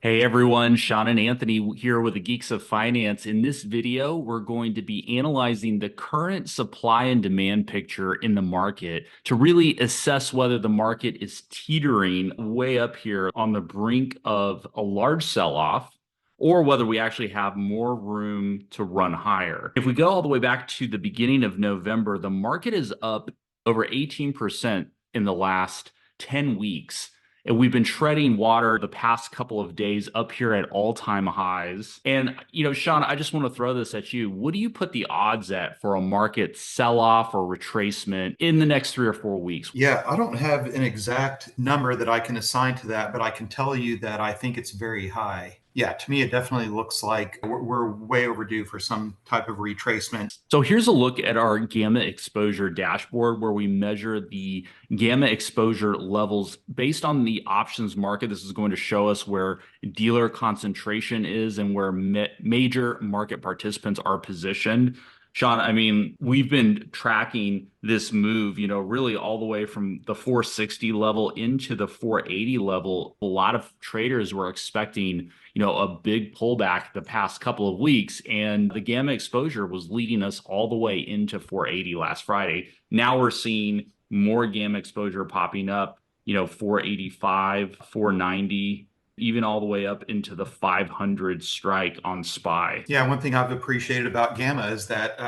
Hey everyone, Sean and Anthony here with the Geeks of Finance. In this video, we're going to be analyzing the current supply and demand picture in the market to really assess whether the market is teetering way up here on the brink of a large sell-off or whether we actually have more room to run higher. If we go all the way back to the beginning of November, the market is up over 18% in the last 10 weeks. And we've been treading water the past couple of days up here at all-time highs. And, Sean, I just want to throw this at you. What do you put the odds at for a market sell-off or retracement in the next 3 or 4 weeks? Yeah, I don't have an exact number that I can assign to that, but I can tell you that I think it's very high. Yeah, to me, it definitely looks like we're way overdue for some type of retracement. So here's a look at our gamma exposure dashboard where we measure the gamma exposure levels based on the options market. This is going to show us where dealer concentration is and where major market participants are positioned. Sean, I mean, we've been tracking this move, really all the way from the 460 level into the 480 level. A lot of traders were expecting a big pullback the past couple of weeks, and the gamma exposure was leading us all the way into 480 last Friday. Now we're seeing more gamma exposure popping up, 485, 490, even all the way up into the 500 strike on SPY. Yeah, one thing I've appreciated about Gamma is that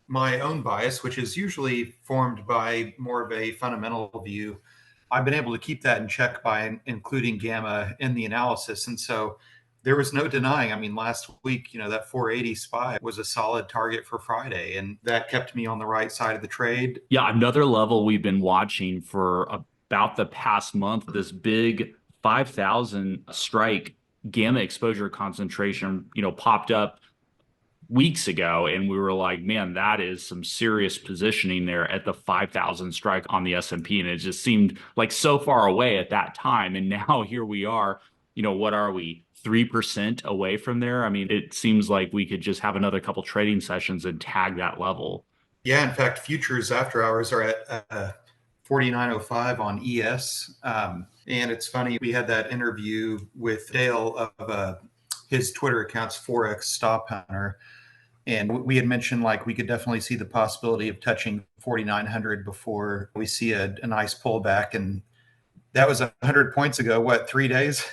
my own bias, which is usually formed by more of a fundamental view, I've been able to keep that in check by including Gamma in the analysis. And so there was no denying. I mean, last week, that 480 SPY was a solid target for Friday, and that kept me on the right side of the trade. Yeah, another level we've been watching for about the past month, this big 5,000 strike gamma exposure concentration, popped up weeks ago, and we were like, man, that is some serious positioning there at the 5,000 strike on the S&P, and it just seemed like so far away at that time. And now here we are, what are we, 3% away from there? I mean, it seems like we could just have another couple trading sessions and tag that level. Yeah, in fact, futures after hours are at 49.05 on ES. And it's funny, we had that interview with Dale of his Twitter account's Forex Stop Hunter. And we had mentioned like we could definitely see the possibility of touching 4,900 before we see a nice pullback. And that was 100 points ago, what, 3 days?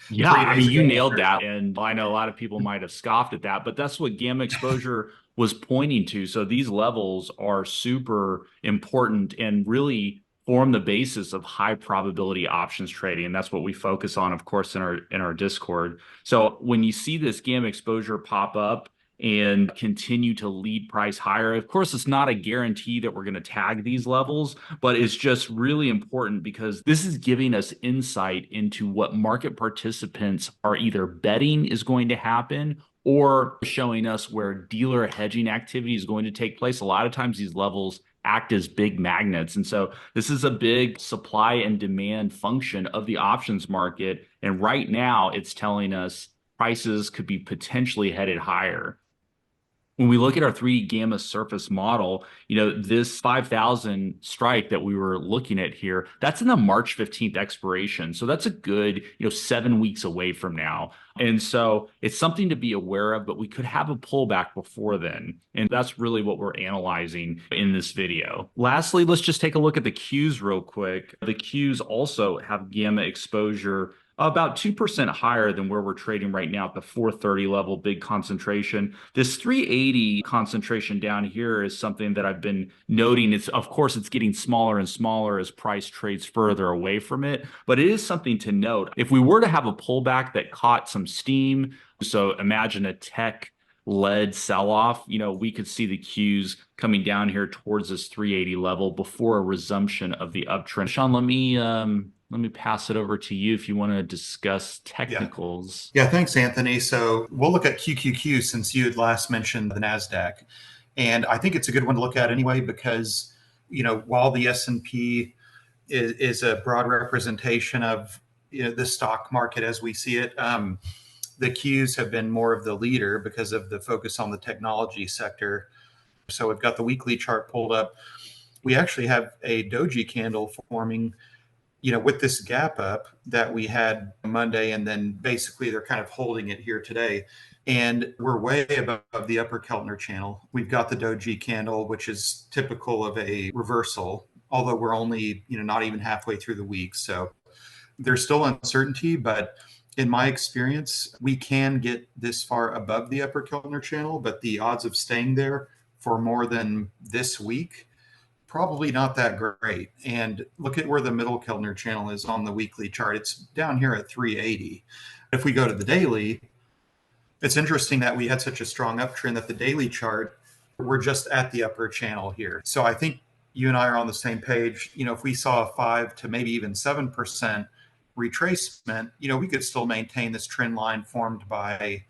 Yeah, three I days mean, you ago. nailed that. And I know a lot of people might have scoffed at that, but that's what gamma exposure was pointing to. So these levels are super important and really form the basis of high probability options trading. And that's what we focus on, of course, in our Discord. So when you see this gamma exposure pop up and continue to lead price higher, of course, it's not a guarantee that we're going to tag these levels, but it's just really important because this is giving us insight into what market participants are either betting is going to happen or showing us where dealer hedging activity is going to take place. A lot of times these levels act as big magnets. And so this is a big supply and demand function of the options market. And right now it's telling us prices could be potentially headed higher. When we look at our 3D gamma surface model, this 5,000 strike that we were looking at here, that's in the March 15th expiration. So that's a good, 7 weeks away from now. And so it's something to be aware of, but we could have a pullback before then. And that's really what we're analyzing in this video. Lastly, let's just take a look at the Qs real quick. The Qs also have gamma exposure about 2% higher than where we're trading right now at the 430 level, big concentration. This 380 concentration down here is something that I've been noting. Of course, it's getting smaller and smaller as price trades further away from it, but it is something to note. If we were to have a pullback that caught some steam, so imagine a tech led sell-off, we could see the Qs coming down here towards this 380 level before a resumption of the uptrend. Sean, let me pass it over to you if you want to discuss technicals. Yeah, thanks, Anthony. So we'll look at QQQ since you had last mentioned the NASDAQ. And I think it's a good one to look at anyway, because, while the S&P is a broad representation of the stock market as we see it, the Qs have been more of the leader because of the focus on the technology sector. So we've got the weekly chart pulled up. We actually have a doji candle forming with this gap up that we had Monday, and then basically they're kind of holding it here today. And we're way above the upper Keltner channel. We've got the doji candle, which is typical of a reversal, although we're only, not even halfway through the week. So there's still uncertainty, but in my experience, we can get this far above the upper Keltner channel, but the odds of staying there for more than this week, probably not that great. And look at where the middle Keltner channel is on the weekly chart. It's down here at 380. If we go to the daily, it's interesting that we had such a strong uptrend that the daily chart, we're just at the upper channel here. So I think you and I are on the same page. If we saw a 5 to maybe even 7% retracement, we could still maintain this trend line formed by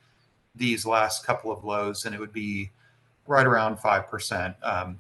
these last couple of lows, and it would be right around 5%.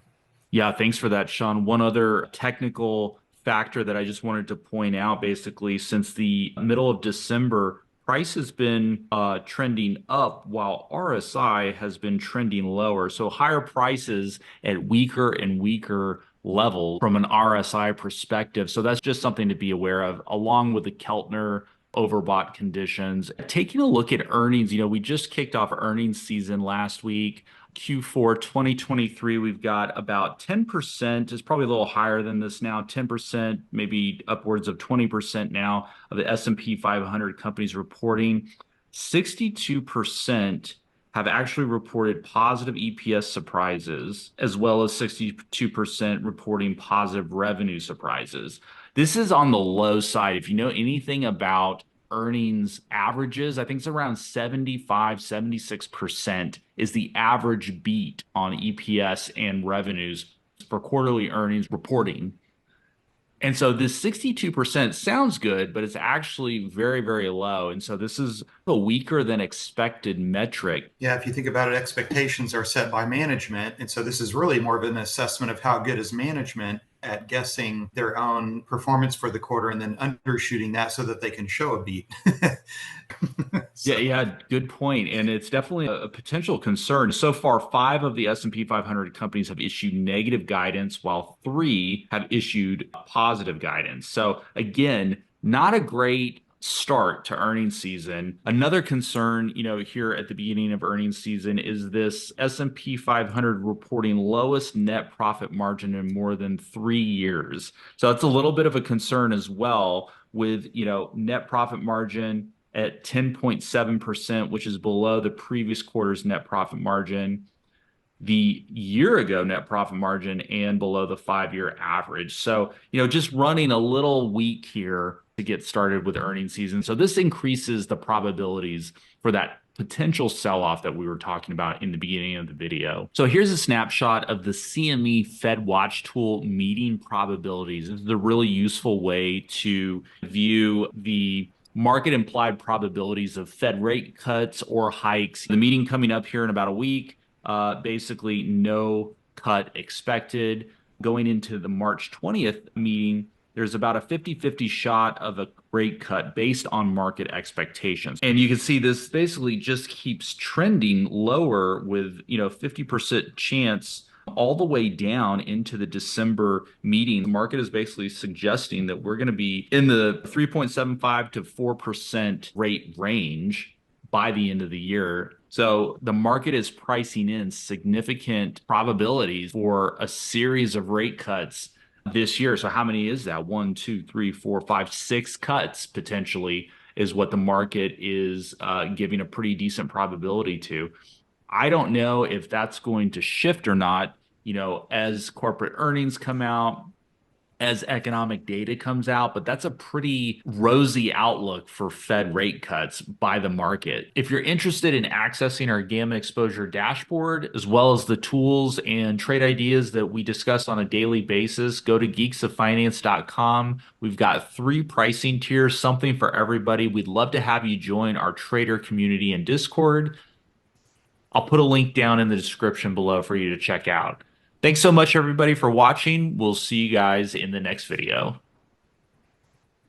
Yeah, thanks for that, Sean. One other technical factor that I just wanted to point out, basically, since the middle of December, price has been trending up while RSI has been trending lower. So higher prices at weaker and weaker levels from an RSI perspective. So that's just something to be aware of, along with the Keltner overbought conditions. Taking a look at earnings, we just kicked off earnings season last week. Q4 2023, we've got about 10%, is probably a little higher than this now, 10%, maybe upwards of 20% now of the S&P 500 companies reporting. 62% have actually reported positive EPS surprises, as well as 62% reporting positive revenue surprises. This is on the low side. If you know anything about earnings averages, I think it's around 75, 76% is the average beat on EPS and revenues for quarterly earnings reporting. And so this 62% sounds good, but it's actually very, very low. And so this is a weaker than expected metric. Yeah, if you think about it, expectations are set by management. And so this is really more of an assessment of how good is management at guessing their own performance for the quarter and then undershooting that so that they can show a beat. Yeah, good point. And it's definitely a potential concern. So far, 5 of the S&P 500 companies have issued negative guidance, while 3 have issued positive guidance. So again, not a great start to earnings season. Another concern, here at the beginning of earnings season is this S&P 500 reporting lowest net profit margin in more than 3 years. So it's a little bit of a concern as well with, net profit margin at 10.7%, which is below the previous quarter's net profit margin, the year ago net profit margin, and below the 5-year average. So, just running a little weak here to get started with earnings season. So this increases the probabilities for that potential sell-off that we were talking about in the beginning of the video. So here's a snapshot of the CME Fed Watch Tool meeting probabilities. This is a really useful way to view the market implied probabilities of Fed rate cuts or hikes. The meeting coming up here in about a week, basically no cut expected. Going into the March 20th meeting, there's about a 50-50 shot of a rate cut based on market expectations. And you can see this basically just keeps trending lower with, 50% chance all the way down into the December meeting. The market is basically suggesting that we're going to be in the 3.75 to 4% rate range by the end of the year. So the market is pricing in significant probabilities for a series of rate cuts this year. So how many is that? 1, 2, 3, 4, 5, 6 cuts potentially is what the market is giving a pretty decent probability to. I don't know if that's going to shift or not, as corporate earnings come out, as economic data comes out, but that's a pretty rosy outlook for Fed rate cuts by the market. If you're interested in accessing our gamma exposure dashboard, as well as the tools and trade ideas that we discuss on a daily basis, go to geeksoffinance.com. We've got 3 pricing tiers, something for everybody. We'd love to have you join our trader community in Discord. I'll put a link down in the description below for you to check out. Thanks so much, everybody, for watching. We'll see you guys in the next video.